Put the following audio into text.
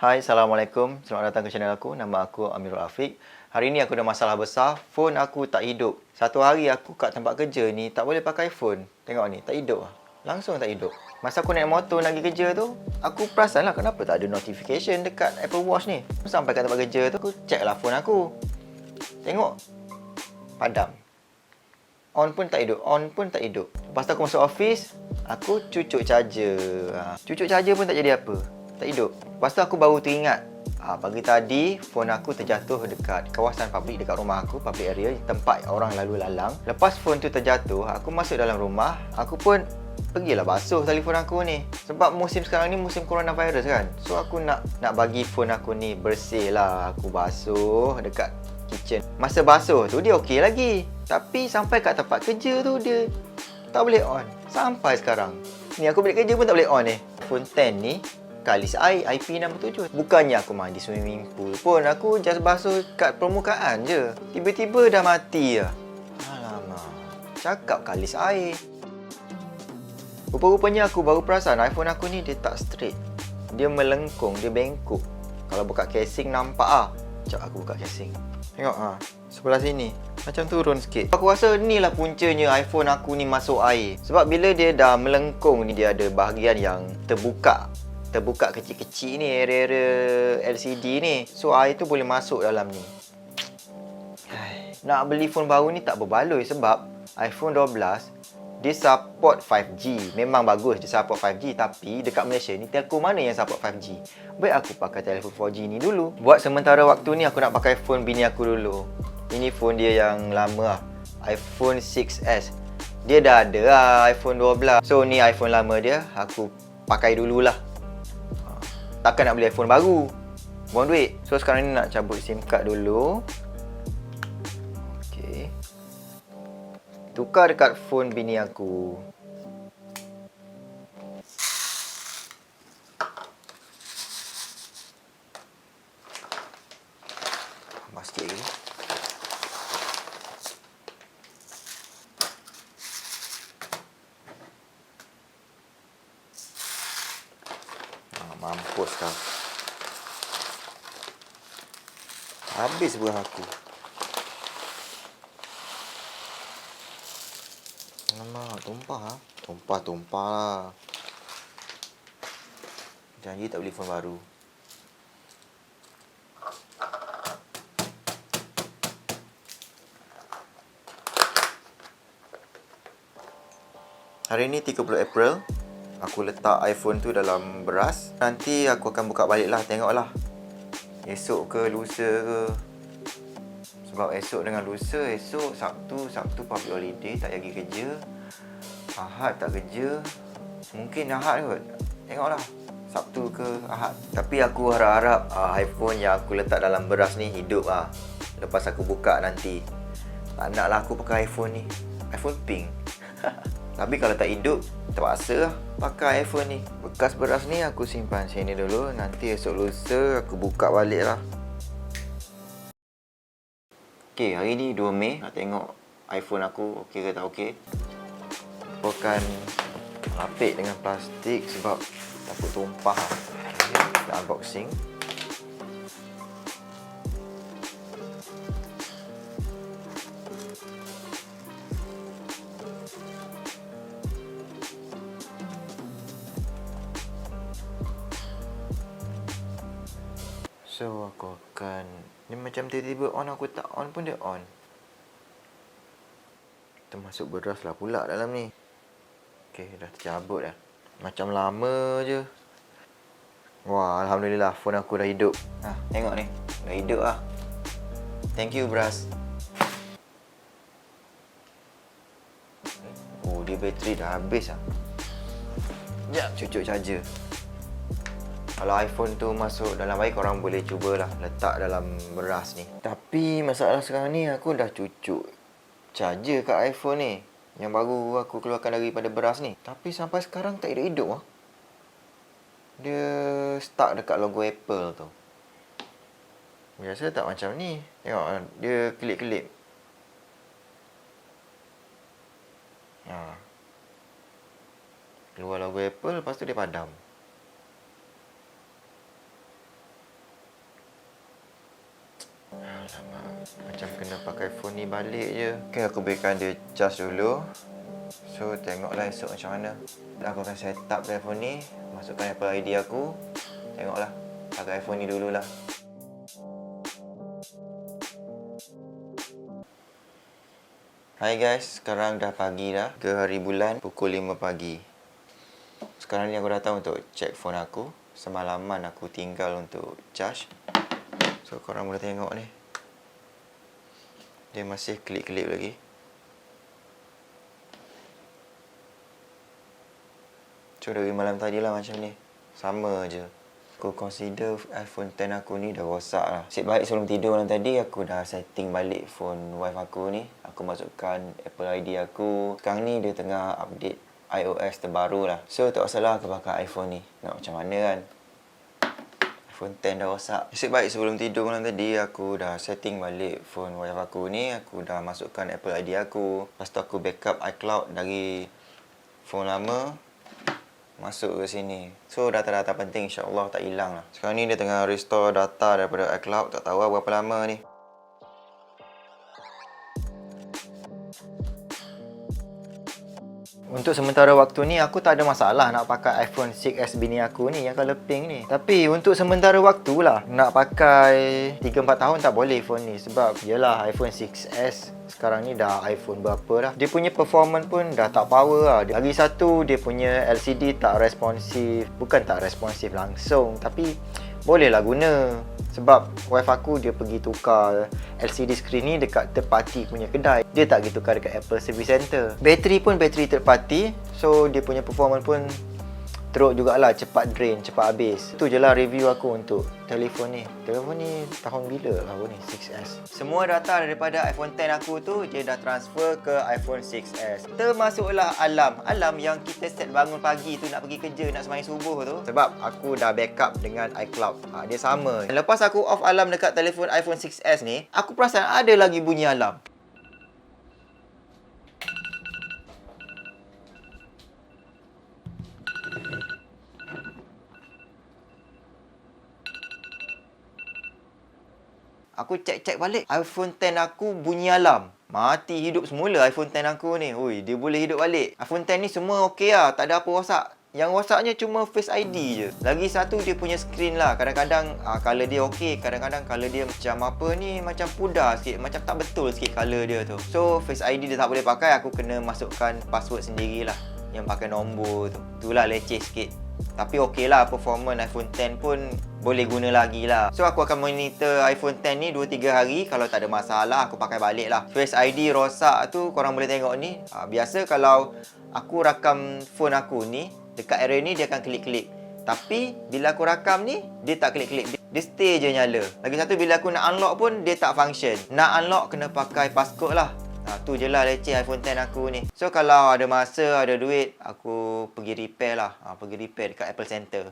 Hai, Assalamualaikum. Selamat datang ke channel aku. Nama aku Amirul Afiq. Hari ni aku ada masalah besar. Phone aku tak hidup. Satu hari aku kat tempat kerja ni tak boleh pakai phone. Tengok ni, tak hidup lah. Langsung tak hidup. Masa aku naik motor nak pergi kerja tu, aku perasan lah kenapa tak ada notification dekat Apple Watch ni. Sampai kat tempat kerja tu, aku check lah phone aku. Tengok, padam. On pun tak hidup. On pun tak hidup. Lepas tu aku masuk office, aku cucuk charger. Cucuk charger pun tak jadi apa. Tak hidup. Lepas tu aku baru teringat, pagi tadi phone aku terjatuh dekat kawasan public dekat rumah aku, public area, tempat orang lalu lalang. Lepas phone tu terjatuh, aku masuk dalam rumah, aku pun pergilah basuh telefon aku ni. Sebab musim sekarang ni musim coronavirus kan. So aku nak bagi phone aku ni bersih lah. Aku basuh dekat kitchen. Masa basuh tu dia okey lagi. Tapi sampai kat tempat kerja tu dia tak boleh on. Sampai sekarang. Ni aku balik kerja pun tak boleh on ni. Phone 10 ni kalis air IP67. Bukannya aku mandi swimming pool pun, aku just basuh kat permukaan je. Tiba-tiba dah mati lah. Alamak. Cakap kalis air. Rupa-rupanya aku baru perasan iPhone aku ni dia tak straight. Dia melengkung, dia bengkok. Kalau buka casing nampak ah. Sekejap aku buka casing. Tengok sebelah sini. Macam turun sikit. Aku rasa ni lah puncanya iPhone aku ni masuk air. Sebab bila dia dah melengkung ni, dia ada bahagian yang terbuka kecil-kecil ni, area-area LCD ni. So air tu boleh masuk dalam ni. Nak beli phone baru ni tak berbaloi sebab iPhone 12 dia support 5G. Memang bagus dia support 5G, tapi dekat Malaysia ni telco mana yang support 5G? Baik aku pakai telefon 4G ni dulu. Buat sementara waktu ni aku nak pakai phone bini aku dulu. Ini phone dia yang lama lah, iPhone 6s. Dia dah ada lah iPhone 12. So ni iPhone lama dia, aku pakai dululah. Takkan nak beli iPhone baru, buang duit. So sekarang ni nak cabut SIM card dulu. Okay, tukar dekat phone bini aku. Tambah sikit lagi. Mampus kau. Habis buah aku. Alamak, tumpah lah. Tumpah lah. Janji tak beli phone baru. Hari ni 30 April. Aku letak iPhone tu dalam beras. Nanti aku akan buka balik lah, tengoklah. Esok ke lusa ke. Sebab esok dengan lusa, esok Sabtu public holiday, tak pergi kerja. Ahad tak kerja. Mungkin Ahad kot. Tengoklah. Sabtu ke Ahad. Tapi aku harap iPhone yang aku letak dalam beras ni hidup lah. Lepas aku buka nanti. Tak nak lah aku pakai iPhone ni. iPhone pink. Tapi kalau tak hidup, terpaksa lah pakai iPhone ni. Bekas beras ni aku simpan sini dulu. Nanti esok lusa aku buka balik lah. Okay, hari ni 2 Mei. Nak tengok iPhone aku okey ke tak okey. Aku akan lapik dengan plastik sebab takut tumpah. Okay, kita unboxing. So aku akan, ni macam tiba-tiba on, aku tak on pun dia on. Termasuk beras lah pula dalam ni. Okay, dah tercabut dah. Macam lama je. Wah, Alhamdulillah phone aku dah hidup. Tengok ni, dah hidup lah. Thank you beras. Oh, dia bateri dah habis lah. Sekejap, cucuk charger. Kalau iPhone tu masuk dalam air, korang boleh cubalah letak dalam beras ni. Tapi masalah sekarang ni, aku dah cucuk charger kat iPhone ni, yang baru aku keluarkan daripada beras ni. Tapi sampai sekarang tak hidup-hidup lah. Dia stuck dekat logo Apple tu. Biasa tak macam ni. Tengok, dia kelip-kelip. Keluar logo Apple, lepas tu dia padam. Alamak, macam kena pakai phone ni balik je. Okay, aku berikan dia charge dulu. So, tengoklah esok macam mana. Aku akan set up telefon ni, masukkan Apple ID aku. Tengoklah, pakai iPhone ni dululah. Hai guys, sekarang dah pagi dah. Ke hari bulan, pukul 5 pagi. Sekarang ni aku datang untuk check phone aku. Semalaman aku tinggal untuk charge. So, korang boleh tengok ni. Dia masih kelip-kelip lagi. So, dari malam tadi lah macam ni. Sama je. Aku consider iPhone X aku ni dah rosak lah. Asyik baik sebelum tidur malam tadi, aku dah setting balik phone wife aku ni. Aku masukkan Apple ID aku. Sekarang ni dia tengah update iOS terbaru lah. So, tak salah aku pakai iPhone ni. Nak macam mana kan? iPhone X dah rosak. Asyik baik sebelum tidur malam tadi, aku dah setting balik phone wife aku ni. Aku dah masukkan Apple ID aku. Lepas tu aku backup iCloud dari phone lama masuk ke sini. So, data-data penting insya-Allah tak hilang lah. Sekarang ni dia tengah restore data daripada iCloud. Tak tahu lah berapa lama ni. Untuk sementara waktu ni, aku tak ada masalah nak pakai iPhone 6s bini aku ni, yang colour pink ni. Tapi untuk sementara waktu lah, nak pakai 3-4 tahun tak boleh phone ni. Sebab yelah iPhone 6s sekarang ni dah iPhone berapa dah. Dia punya performance pun dah tak power lah. Lagi satu, dia punya LCD tak responsif. Bukan tak responsif langsung, tapi bolehlah guna. Sebab wife aku dia pergi tukar LCD screen ni dekat third party punya kedai. Dia tak pergi tukar dekat Apple Service Center. Bateri pun bateri third party. So dia punya performance pun teruk jugalah, cepat drain, cepat habis. Itu je lah review aku untuk telefon ni. Telefon ni tahun bila lah ni, 6s. Semua data daripada iPhone X aku tu dia dah transfer ke iPhone 6s. Termasuklah alarm. Alarm yang kita set bangun pagi tu nak pergi kerja, nak sembahyang subuh tu. Sebab aku dah backup dengan iCloud. Dia sama. Lepas aku off alarm dekat telefon iPhone 6s ni, aku perasan ada lagi bunyi alarm. Aku cek-cek balik, iPhone X aku bunyi alarm. Mati hidup semula iPhone X aku ni. Ui, dia boleh hidup balik. iPhone X ni semua okey lah, tak ada apa rosak. Yang rosaknya cuma Face ID je. Lagi satu dia punya screen lah. Kadang-kadang colour dia okey, kadang-kadang colour dia macam apa ni, macam pudar sikit, macam tak betul sikit colour dia tu. So Face ID dia tak boleh pakai, aku kena masukkan password sendirilah yang pakai nombor tu. Itulah leceh sikit. Tapi okey lah, performance iPhone X pun boleh guna lagi lah. So aku akan monitor iPhone X ni 2-3 hari. Kalau tak ada masalah, aku pakai balik lah. Face ID rosak tu korang boleh tengok ni. Biasa kalau aku rakam phone aku ni, dekat area ni dia akan kelip-kelip. Tapi bila aku rakam ni, dia tak kelip-kelip. Dia stay je nyala. Lagi satu, bila aku nak unlock pun dia tak function. Nak unlock kena pakai passcode lah. Tu je lah leceh iPhone X aku ni. So kalau ada masa, ada duit, aku pergi repair lah. Pergi repair dekat Apple Center.